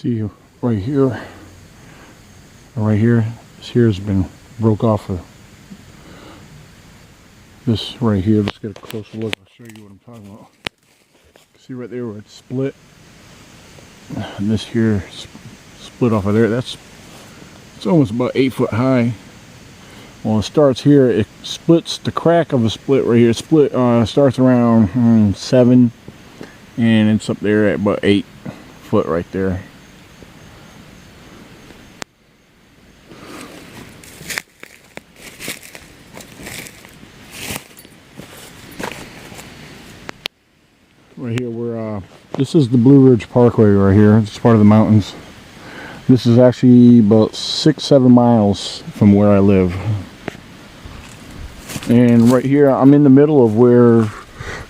See right here, this here has been broke off of this right here. Let's get a closer look. I'll show you what I'm talking about. See right there where it's split, and this here split off of there. It's almost about 8 foot high. Well, it starts here. It splits, the crack of the split right here. Starts around 7, and it's up there at about 8 foot right there. Right here, this is the Blue Ridge Parkway right here. It's part of the mountains. This is actually about 6-7 miles from where I live. And right here, I'm in the middle of where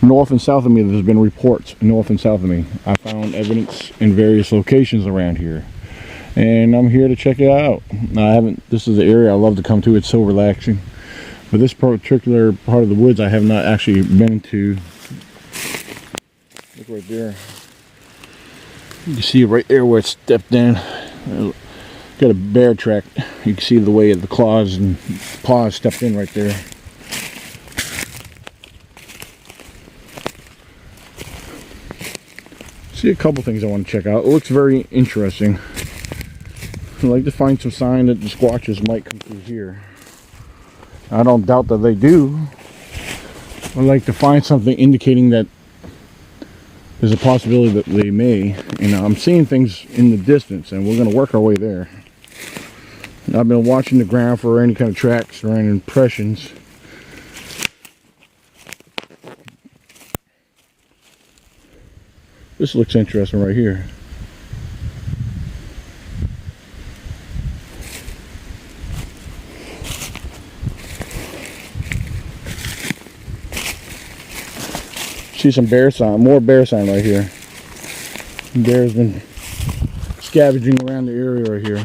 north and south of me, there's been reports north and south of me. I found evidence in various locations around here. And I'm here to check it out. This is the area I love to come to. It's so relaxing. But this particular part of the woods I have not actually been to. Look right there. You can see right there where it stepped in. Got a bear track. You can see the way the claws and paws stepped in right there. See a couple things I want to check out. It looks very interesting. I'd like to find some sign that the squatches might come through here. I don't doubt that they do. I'd like to find something indicating that there's a possibility that they may. You know, I'm seeing things in the distance, and we're going to work our way there. I've been watching the ground for any kind of tracks or any impressions. This looks interesting right here. See some bear sign, more bear sign right here. Bear's been scavenging around the area right here.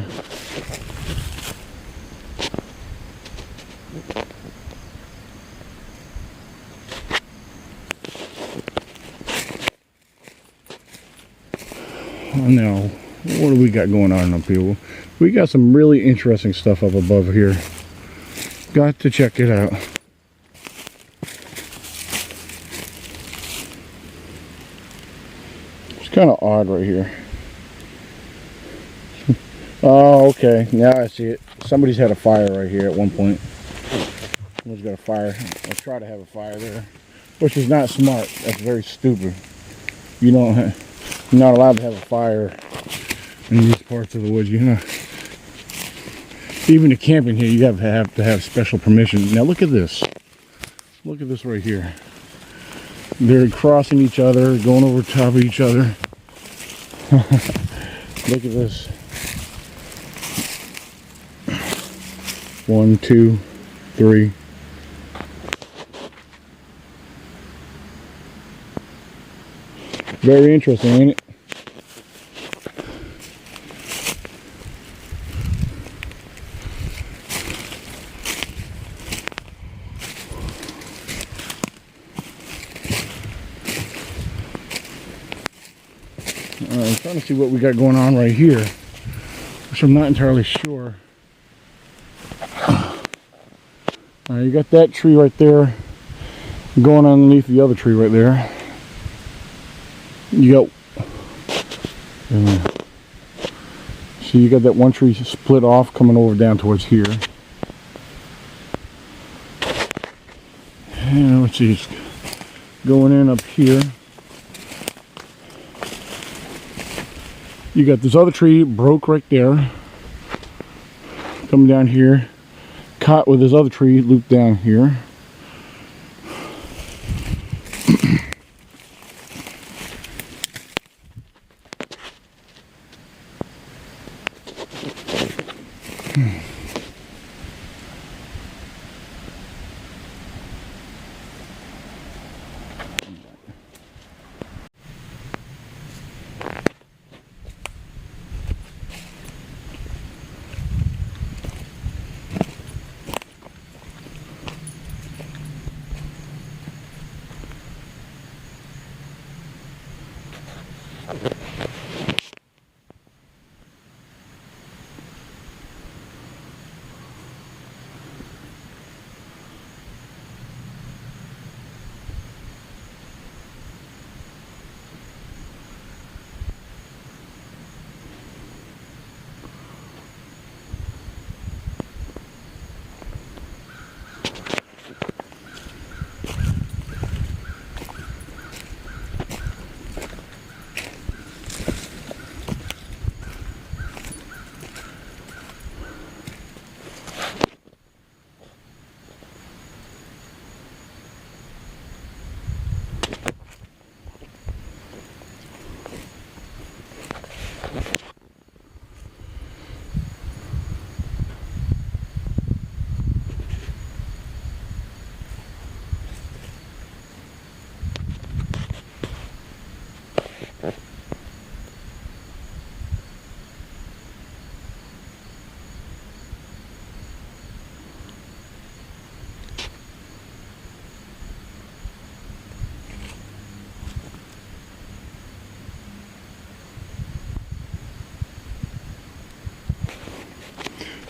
Now, what do we got going on up here? We got some really interesting stuff up above here. Got to check it out. It's kind of odd right here. Oh, okay. Now I see it. Somebody's had a fire right here at one point. Someone's got a fire. I'll try to have a fire there. Which is not smart. That's very stupid. You're not allowed to have a fire in these parts of the woods. You know, even to camp in here, you have to have special permission. Now look at this. Look at this right here. They're crossing each other, going over top of each other. Look at this. 1, 2, 3. Very interesting, ain't it? I'm trying to see what we got going on right here, which I'm not entirely sure. You got that tree right there going underneath the other tree right there. You got, see, you got that one tree split off coming over down towards here. And let's see, it's going in up here. You got this other tree broke right there, coming down here, caught with this other tree looped down here.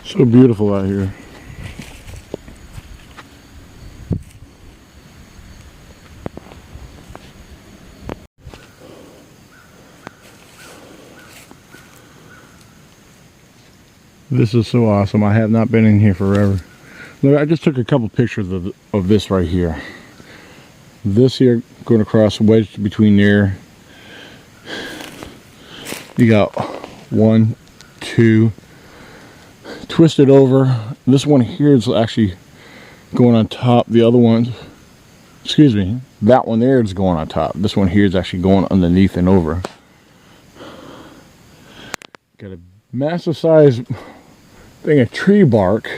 So beautiful out here. This is so awesome. I have not been in here forever. Look, I just took a couple pictures of this right here. This here going across, wedged between there. You got 1, 2, twisted over. This one here is actually going on top. The other one, excuse me, that one there is going on top. This one here is actually going underneath and over. Got a massive size thing of tree bark.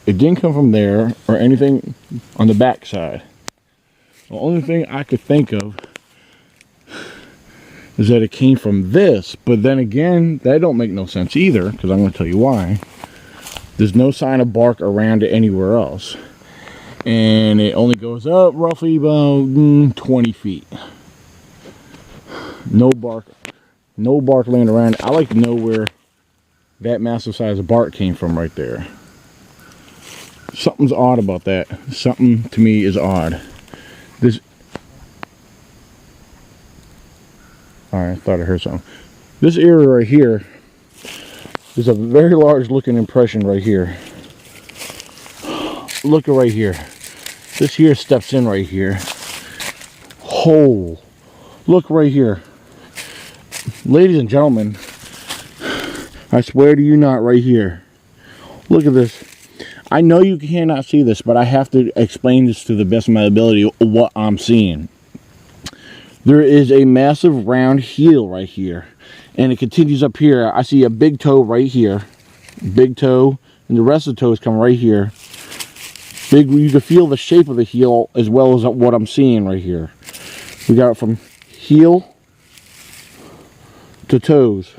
It didn't come from there or anything on the back side. The only thing I could think of is that it came from this, but then again, that don't make no sense either, because I'm going to tell you why. There's no sign of bark around it anywhere else, and it only goes up roughly about 20 feet. No bark laying around. I like to know where that massive size of bark came from right there. Something's odd about that. Something to me is odd. This. Alright, I thought I heard something. This area right here is a very large looking impression right here. Look right here. This here steps in right here. Hole. Look right here. Ladies and gentlemen, I swear to you not, right here. Look at this. I know you cannot see this, but I have to explain this to the best of my ability what I'm seeing. There is a massive round heel right here, and it continues up here. I see a big toe right here, big toe, and the rest of the toes come right here. Big, you can feel the shape of the heel as well as what I'm seeing right here. We got it from heel to toes.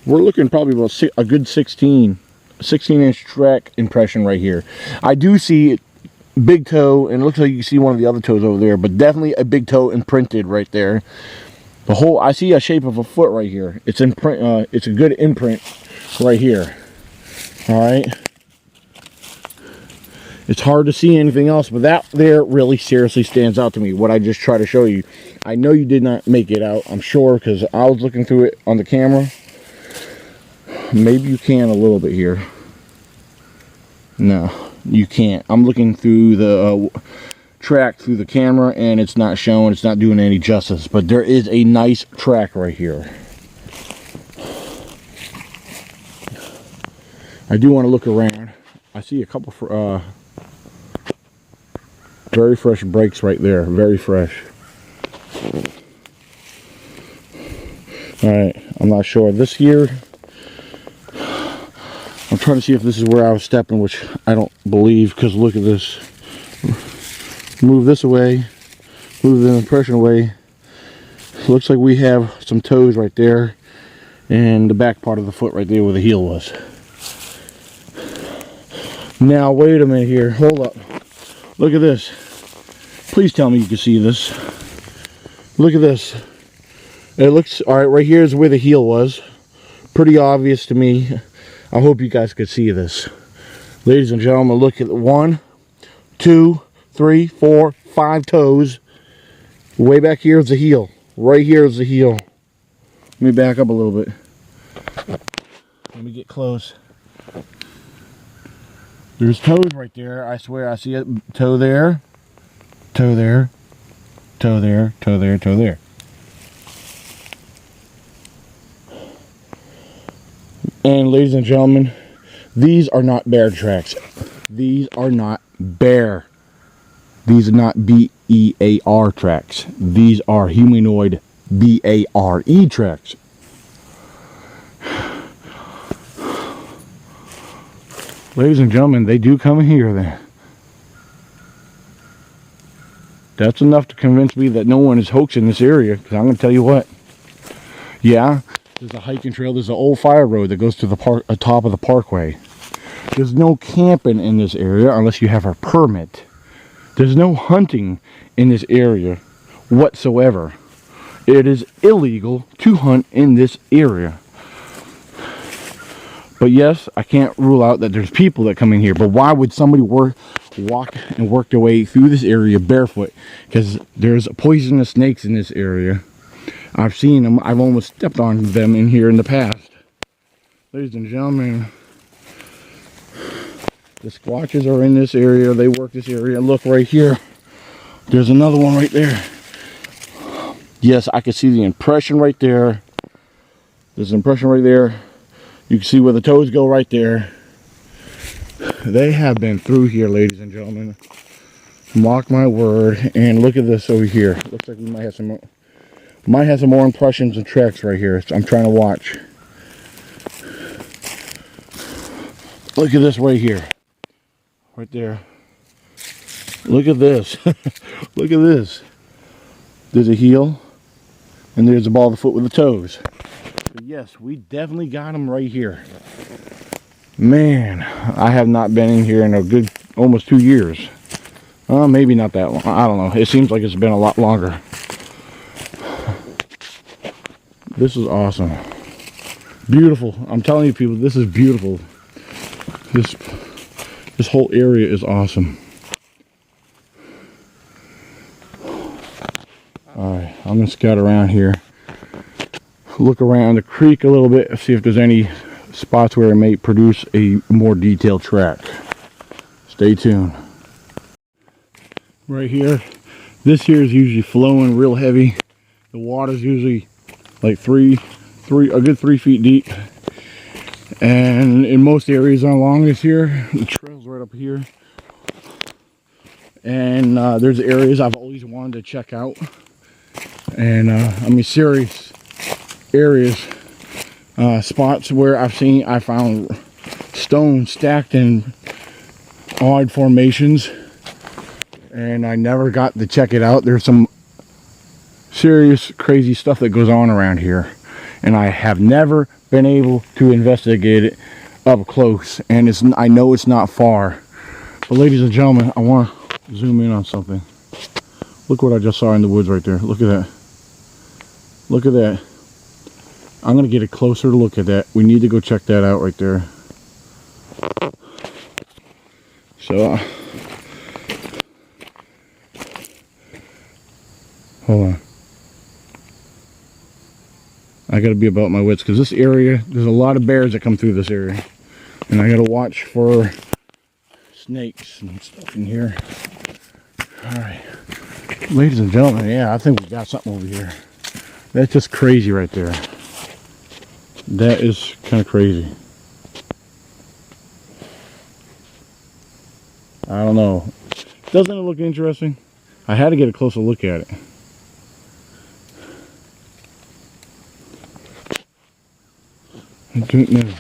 We're looking probably about a good 16-inch track impression right here. I do see big toe, and it looks like you can see one of the other toes over there, but definitely a big toe imprinted right there. The whole, I see a shape of a foot right here. It's imprint. It's a good imprint right here. All right. It's hard to see anything else, but that there really seriously stands out to me. What I just tried to show you. I know you did not make it out, I'm sure, because I was looking through it on the camera. Maybe you can a little bit here. No, you can't. I'm looking through the track through the camera, and it's not showing. It's not doing any justice. But there is a nice track right here. I do want to look around. I see a couple for very fresh brakes right there. Very fresh. All right, I'm not sure. This here, I'm trying to see if this is where I was stepping, which I don't believe, because look at this. Move this away, move the impression away. Looks like we have some toes right there, and the back part of the foot right there where the heel was. Now, wait a minute here. Hold up. Look at this. Please tell me you can see this. Look at this. It looks, alright, right here is where the heel was. Pretty obvious to me. I hope you guys could see this. Ladies and gentlemen, look at 1, 2, 3, 4, 5 toes. Way back here is the heel. Right here is the heel. Let me back up a little bit. Let me get close. There's toes right there. I swear I see a toe there, toe there, toe there, toe there, toe there. And ladies and gentlemen, these are not bear tracks. These are not bear. These are not B-E-A-R tracks. These are humanoid B-A-R-E tracks. Ladies and gentlemen, they do come here then. That's enough to convince me that no one is hoaxing this area, because I'm going to tell you what. Yeah, there's a hiking trail. There's an old fire road that goes to the top of the parkway. There's no camping in this area unless you have a permit. There's no hunting in this area whatsoever. It is illegal to hunt in this area. But yes, I can't rule out that there's people that come in here. But why would somebody walk and work their way through this area barefoot? Because there's poisonous snakes in this area. I've seen them. I've almost stepped on them in here in the past. Ladies and gentlemen, the squatches are in this area. They work this area. Look right here. There's another one right there. Yes, I can see the impression right there. There's an impression right there. You can see where the toes go right there. They have been through here, ladies and gentlemen. Mark my word. And look at this over here. Looks like we might have some more impressions and tracks right here. So I'm trying to watch. Look at this right here. Right there. Look at this. Look at this. There's a heel. And there's a ball of the foot with the toes. But yes, we definitely got them right here. Man, I have not been in here in a good almost 2 years. Maybe not that long. I don't know. It seems like it's been a lot longer. This is awesome. Beautiful. I'm telling you people, this is beautiful. This whole area is awesome. Alright, I'm going to scout around here. Look around the creek a little bit, see if there's any spots where it may produce a more detailed track. Stay tuned. Right here, this here is usually flowing real heavy. The water's usually like a good 3 feet deep. And in most areas along this here, the trail's right up here. And there's areas I've always wanted to check out. And I mean serious areas, spots where I found stones stacked in odd formations, and I never got to check it out. There's some serious crazy stuff that goes on around here, and I have never been able to investigate it up close, and I know it's not far. But ladies and gentlemen, I want to zoom in on something. Look what I just saw in the woods right there. Look at that. Look at that. I'm going to get a closer look at that. We need to go check that out right there. So, hold on. I got to be about my wits because this area, there's a lot of bears that come through this area. And I got to watch for snakes and stuff in here. Alright. Ladies and gentlemen, yeah, I think we got something over here. That's just crazy right there. That is kind of crazy. I don't know. Doesn't it look interesting? I had to get a closer look at it. I don't know.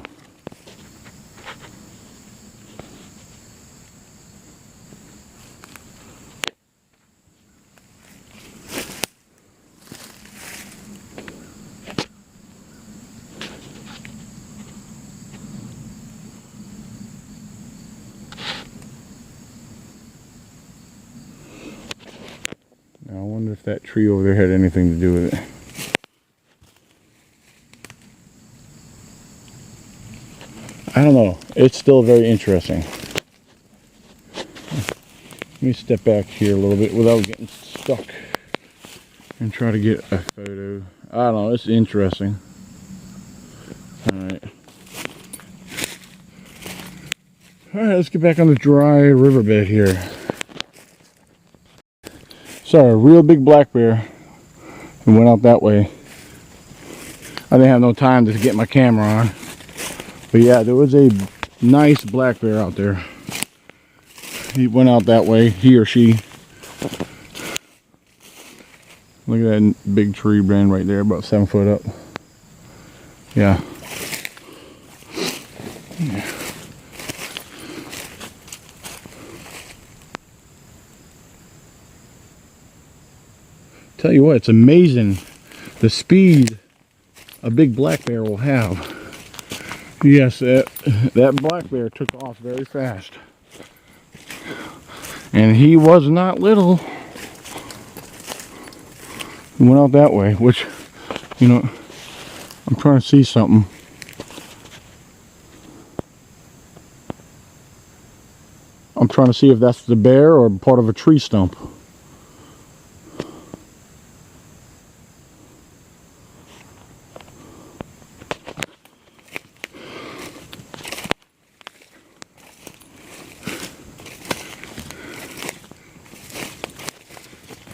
I wonder if that tree over there had anything to do with it. I don't know. It's still very interesting. Let me step back here a little bit without getting stuck and try to get a photo. I don't know. It's interesting. Alright. Alright, let's get back on the dry riverbed here. Sorry, a real big black bear. And went out that way. I didn't have no time to get my camera on. But yeah, there was a nice black bear out there. He went out that way, he or she. Look at that big tree brand right there, about 7 foot up. Yeah. Tell you what, it's amazing the speed a big black bear will have. Yes, that black bear took off very fast. And he was not little. He went out that way, which, you know, I'm trying to see something. trying to see if that's the bear or part of a tree stump.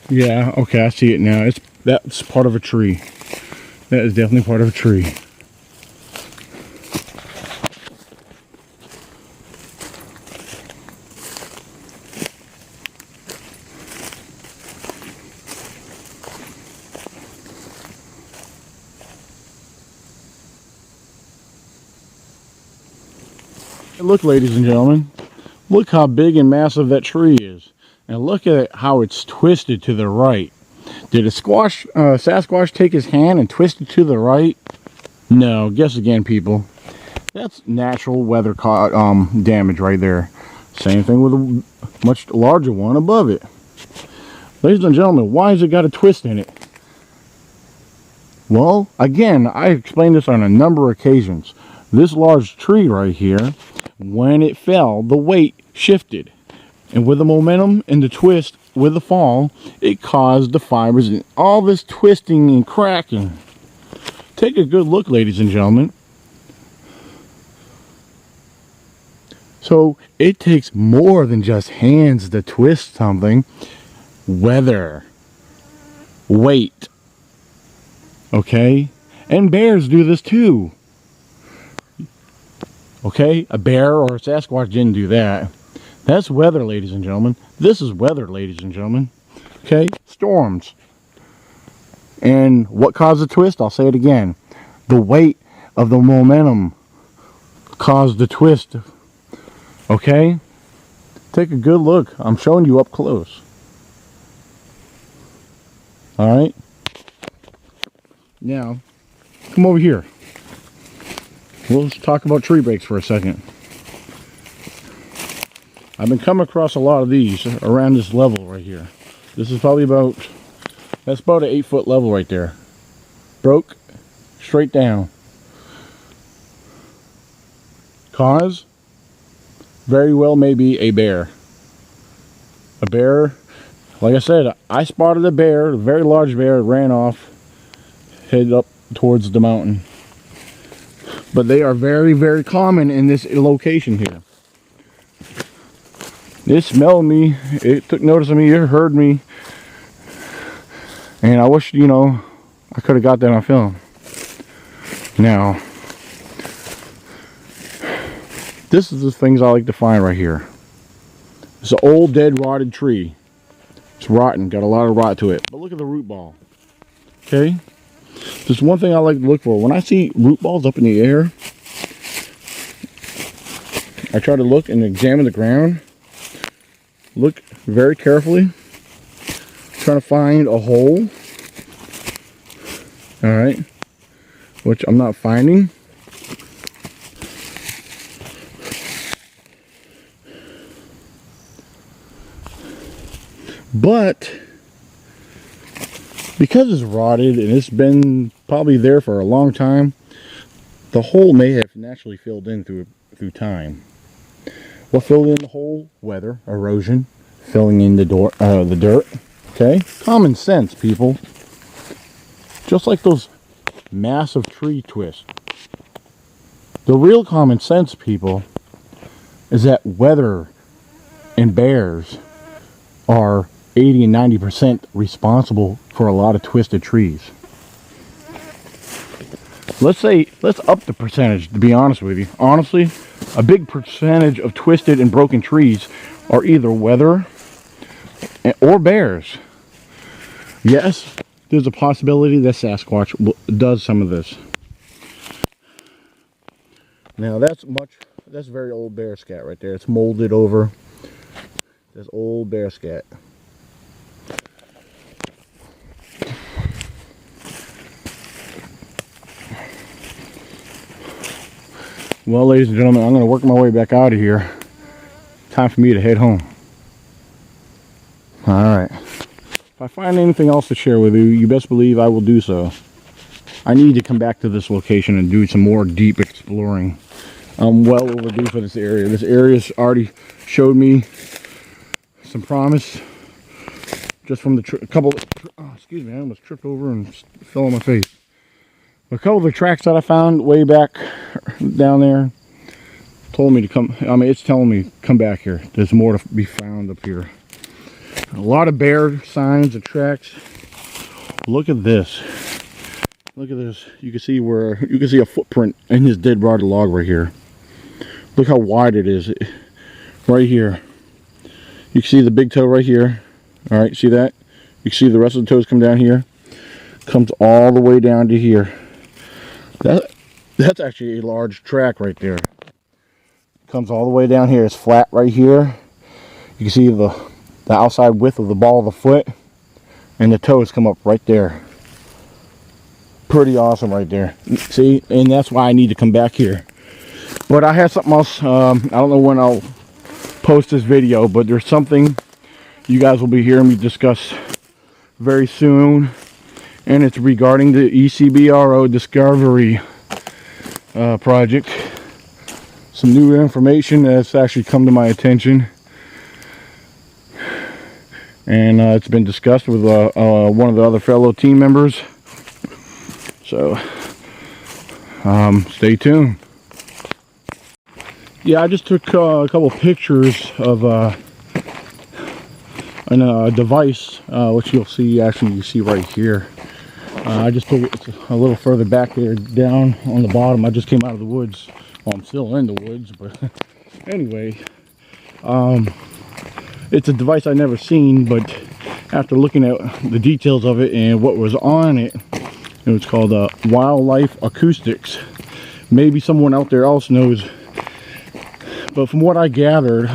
Yeah, okay, I see it now. That's part of a tree. That is definitely part of a tree. Look, ladies and gentlemen, look how big and massive that tree is. And look at how it's twisted to the right. Did a Sasquatch take his hand and twist it to the right? No, guess again, people. That's natural weather damage right there. Same thing with a much larger one above it. Ladies and gentlemen, why has it got a twist in it? Well, again, I explained this on a number of occasions. This large tree right here, when it fell, the weight shifted. And with the momentum and the twist with the fall, it caused the fibers and all this twisting and cracking. Take a good look, ladies and gentlemen. So it takes more than just hands to twist something. Weather, weight, okay? And bears do this too. Okay, a bear or a Sasquatch didn't do that. That's weather, ladies and gentlemen. This is weather, ladies and gentlemen. Okay, storms. And what caused the twist? I'll say it again. The weight of the momentum caused the twist. Okay? Take a good look. I'm showing you up close. Alright? Now, come over here. We'll just talk about tree breaks for a second. I've been coming across a lot of these around this level right here. This is probably that's about an 8-foot level right there. Broke straight down. Cause? Very well maybe a bear. A bear, like I said, I spotted a bear, a very large bear, ran off, headed up towards the mountain. But they are very, very common in this location here. It smelled me, it took notice of me, it heard me. And I wish, you know, I could have got that on film. Now, this is the things I like to find right here. It's an old, dead, rotted tree. It's rotten, got a lot of rot to it. But look at the root ball. Okay? Just one thing I like to look for. When I see root balls up in the air, I try to look and examine the ground. Look very carefully. Trying to find a hole. Alright. Which I'm not finding. But because it's rotted and it's been probably there for a long time, the hole may have naturally filled in through time. What filled in the hole? Weather, erosion, filling in the dirt. Okay? Common sense, people. Just like those massive tree twists. The real common sense, people, is that weather and bears are 80 and 90% responsible for a lot of twisted trees. Let's up the percentage, to be honest with you. Honestly, a big percentage of twisted and broken trees are either weather or bears. Yes, there's a possibility that Sasquatch does some of this. Now that's very old bear scat right there. It's molded over. That's old bear scat. Well, ladies and gentlemen, I'm going to work my way back out of here. Time for me to head home. Alright. If I find anything else to share with you, you best believe I will do so. I need to come back to this location and do some more deep exploring. I'm well overdue for this area. This area's already showed me some promise just from the couple, excuse me, I almost tripped over and fell on my face. A couple of the tracks that I found way back down there told me to come, it's telling me come back here. There's more to be found up here. A lot of bear signs and tracks. Look at this. Look at this. You can see a footprint in his dead rotted log right here. Look how wide it is. Right here. You can see the big toe right here. All right, see that? You can see the rest of the toes come down here. Comes all the way down to here. That's actually a large track right there. Comes all the way down here. It's flat right here. You can see the outside width of the ball of the foot, and the toes come up right there. Pretty awesome right there. See, and that's why I need to come back here. But I have something else. I don't know when I'll post this video, but there's something you guys will be hearing me discuss very soon, and it's regarding the ECBRO discovery project. Some new information that's actually come to my attention, and it's been discussed with one of the other fellow team members. So stay tuned. Yeah, I just took a couple pictures of a device, which you'll see, actually you see right here. I just took it a little further back there, down on the bottom. I just came out of the woods. Well, I'm still in the woods, but anyway, it's a device I've never seen, but after looking at the details of it and what was on it, it was called Wildlife Acoustics. Maybe someone out there else knows, but from what I gathered,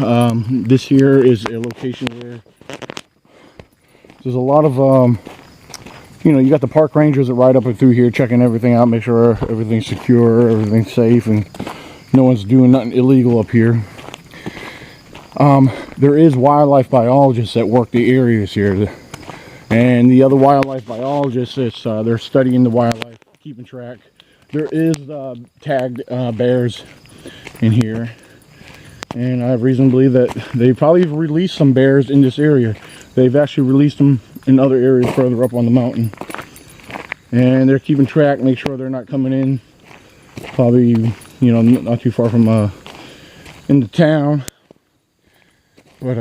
this here is a location where there's a lot of you got the park rangers that ride up and through here checking everything out, make sure everything's secure, everything's safe, and no one's doing nothing illegal up here. There is wildlife biologists that work the areas here, and the other wildlife biologists, they're studying the wildlife, keeping track. There is tagged bears in here, and I have reason to believe that they probably released some bears in this area. They've actually released them in other areas further up on the mountain, and they're keeping track, make sure they're not coming in, probably not too far from into town. But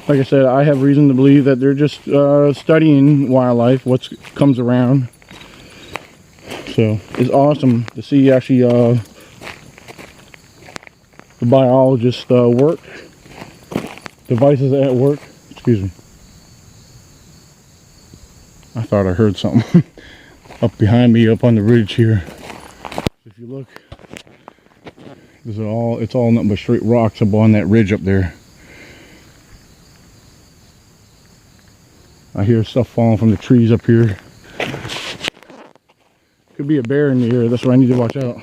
like I said, I have reason to believe that they're just studying wildlife, what comes around. So it's awesome to see actually the biologists work, devices at work. Excuse me. I thought I heard something up behind me, up on the ridge here. If you look, it's all nothing but straight rocks up on that ridge up there. I hear stuff falling from the trees up here. Could be a bear in the area. That's what I need to watch out.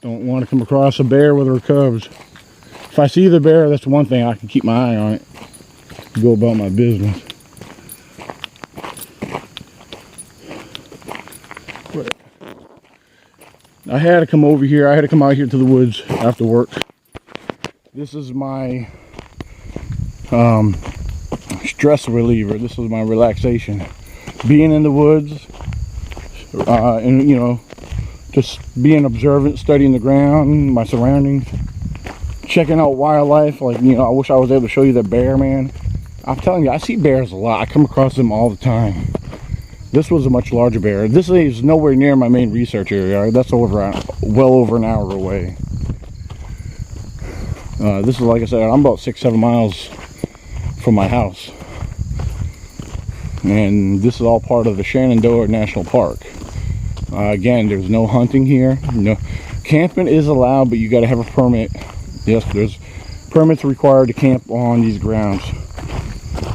Don't want to come across a bear with her cubs. If I see the bear, that's one thing, I can keep my eye on it. Go about my business. But I had to come over here. I had to come out here to the woods after work. This is my stress reliever. This is my relaxation. Being in the woods, and just being observant, studying the ground, my surroundings, checking out wildlife. Like, I wish I was able to show you the bear, man. I'm telling you, I see bears a lot. I come across them all the time. This was a much larger bear. This is nowhere near my main research area. That's well over an hour away. This is, like I said, I'm about 6-7 miles from my house. And this is all part of the Shenandoah National Park. Again, there's no hunting here. No, camping is allowed, but you got to have a permit. Yes, there's permits required to camp on these grounds.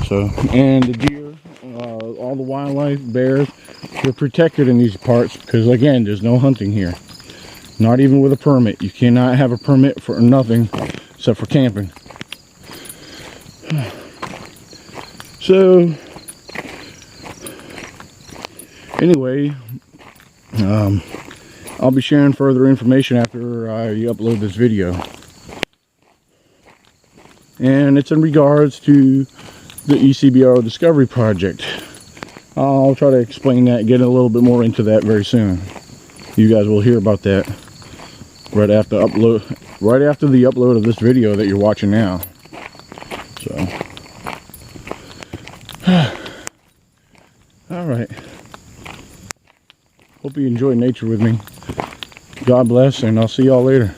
So, and the deer, all the wildlife, bears, they're protected in these parts because, again, there's no hunting here. Not even with a permit. You cannot have a permit for nothing except for camping. So, anyway, I'll be sharing further information after I upload this video. And it's in regards to the ECBRO Discovery Project. I'll try to explain that, get a little bit more into that very soon. You guys will hear about that right after the upload of this video that you're watching now. So, all right. Hope you enjoy nature with me. God bless, and I'll see y'all later.